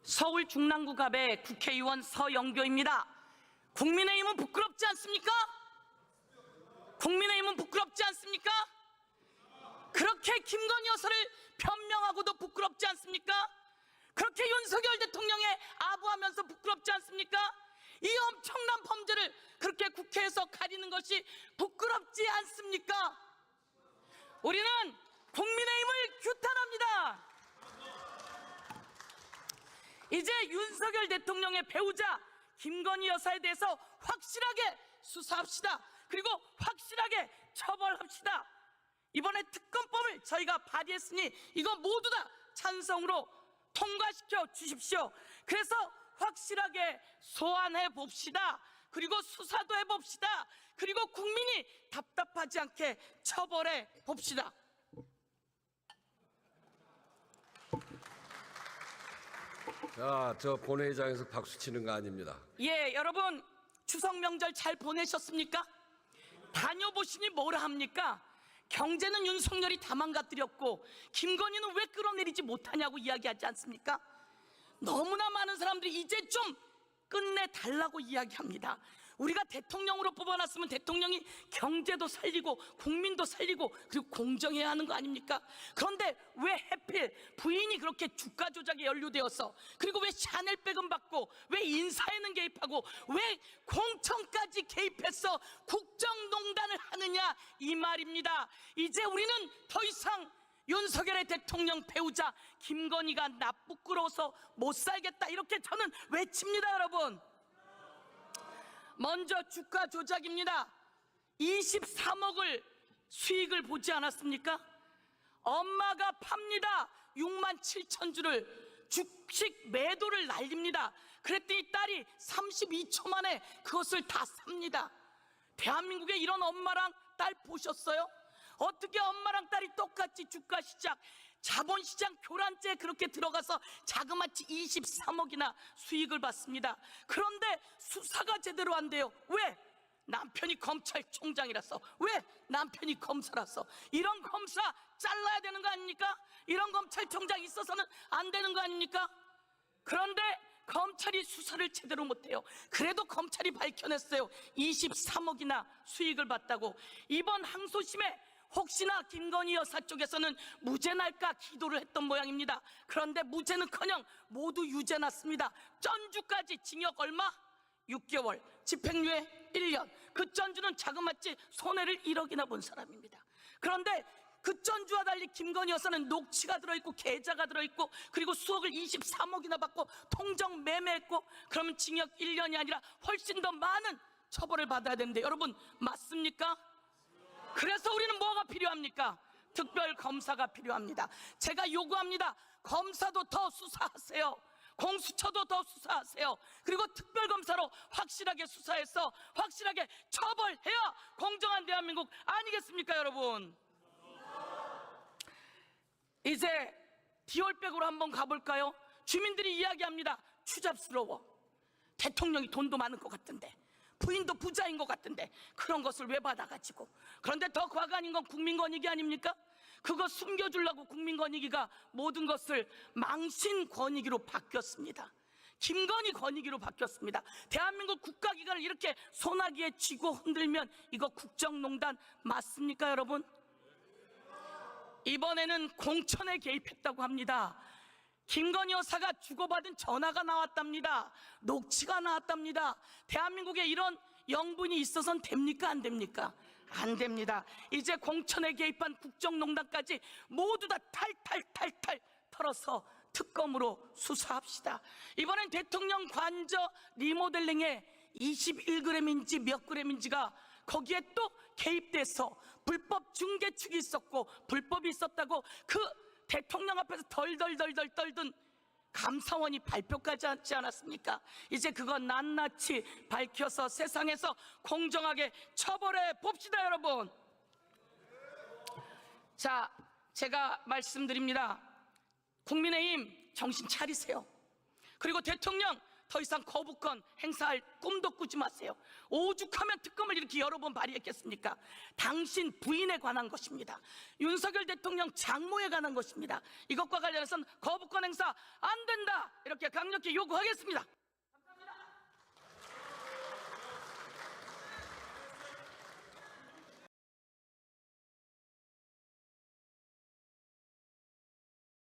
서울 중랑구 갑의 국회의원 서영교입니다. 국민의힘은 부끄럽지 않습니까? 국민의힘은 부끄럽지 않습니까? 그렇게 김건희 여사를 변명하고도 부끄럽지 않습니까? 그렇게 윤석열 대통령에 아부하면서 부끄럽지 않습니까? 이 엄청난 범죄를 그렇게 국회에서 가리는 것이 부끄럽지 않습니까? 우리는 국민의힘을 규탄합니다. 이제 윤석열 대통령의 배우자 김건희 여사에 대해서 확실하게 수사합시다. 그리고 확실하게 처벌합시다. 이번에 특검법을 저희가 발의했으니 이거 모두 다 찬성으로 통과시켜 주십시오. 그래서 확실하게 소환해 봅시다. 그리고 수사도 해봅시다. 그리고 국민이 답답하지 않게 처벌해 봅시다. 자, 저 본회의장에서 박수 치는 거 아닙니다. 예, 여러분 추석 명절 잘 보내셨습니까? 다녀보시니 뭐라 합니까? 경제는 윤석열이 다 망가뜨렸고 김건희는 왜 끌어내리지 못하냐고 이야기하지 않습니까? 너무나 많은 사람들이 이제 좀 끝내달라고 이야기합니다. 우리가 대통령으로 뽑아놨으면 대통령이 경제도 살리고 국민도 살리고 그리고 공정해야 하는 거 아닙니까? 그런데 왜 하필 부인이 그렇게 주가 조작에 연루되어서, 그리고 왜 샤넬백은 받고, 왜 인사에는 개입하고, 왜 공천까지 개입해서 국정농단을 하느냐 이 말입니다. 이제 우리는 더 이상 윤석열의 대통령 배우자 김건희가 나 부끄러워서 못 살겠다 이렇게 저는 외칩니다. 여러분, 먼저 주가 조작입니다. 23억을 수익을 보지 않았습니까? 엄마가 팝니다. 6만 7천 주를 주식 매도를 날립니다. 그랬더니 딸이 32초 만에 그것을 다 삽니다. 대한민국에 이런 엄마랑 딸 보셨어요? 어떻게 엄마랑 딸이 똑같이 주가 시장, 자본시장 교란죄에 그렇게 들어가서 자그마치 23억이나 수익을 받습니다. 그런데 수사가 제대로 안 돼요. 왜? 남편이 검찰총장이라서. 왜? 남편이 검사라서. 이런 검사 잘라야 되는 거 아닙니까? 이런 검찰총장 있어서는 안 되는 거 아닙니까? 그런데 검찰이 수사를 제대로 못해요. 그래도 검찰이 밝혀냈어요. 23억이나 수익을 봤다고. 이번 항소심에 혹시나 김건희 여사 쪽에서는 무죄 날까 기도를 했던 모양입니다. 그런데 무죄는커녕 모두 유죄 났습니다. 전주까지 징역 얼마? 6개월, 집행유예 1년. 그 전주는 자그마치 손해를 1억이나 본 사람입니다. 그런데 그 전주와 달리 김건희 여사는 녹취가 들어있고 계좌가 들어있고 그리고 수억을 23억이나 받고 통정 매매했고, 그러면 징역 1년이 아니라 훨씬 더 많은 처벌을 받아야 되는데 여러분 맞습니까? 그래서 우리는 뭐가 필요합니까? 특별검사가 필요합니다. 제가 요구합니다. 검사도 더 수사하세요. 공수처도 더 수사하세요. 그리고 특별검사로 확실하게 수사해서 확실하게 처벌해야 공정한 대한민국 아니겠습니까 여러분? 이제 디올백으로 한번 가볼까요? 주민들이 이야기합니다. 추잡스러워. 대통령이 돈도 많은 것 같은데, 부인도 부자인 것 같은데 그런 것을 왜 받아가지고. 그런데 더 과간인 건 국민권익위 아닙니까? 그거 숨겨주려고 국민권익위가 모든 것을 망신권익위로 바뀌었습니다. 김건희 권익위로 바뀌었습니다. 대한민국 국가기관을 이렇게 소나기에 쥐고 흔들면 이거 국정농단 맞습니까 여러분? 이번에는 공천에 개입했다고 합니다. 김건희 여사가 주고받은 전화가 나왔답니다. 녹취가 나왔답니다. 대한민국에 이런 영분이 있어서는 됩니까 안 됩니까? 안 됩니다. 이제 공천에 개입한 국정농단까지 모두 다 탈탈 털어서 특검으로 수사합시다. 이번엔 대통령 관저 리모델링에 21g인지 몇 g인지가 거기에 또 개입돼서 불법 중개축이 있었고 불법이 있었다고 그 대통령 앞에서 덜덜 떨던 감사원이 발표까지 하지 않았습니까? 이제 그건 낱낱이 밝혀서 세상에서 공정하게 처벌해 봅시다 여러분. 자, 제가 말씀드립니다. 국민의힘 정신 차리세요. 그리고 대통령 더 이상 거부권 행사할 꿈도 꾸지 마세요. 오죽하면 특검을 이렇게 여러 번 발의했겠습니까? 당신 부인에 관한 것입니다. 윤석열 대통령 장모에 관한 것입니다. 이것과 관련해서는 거부권 행사 안 된다, 이렇게 강력히 요구하겠습니다.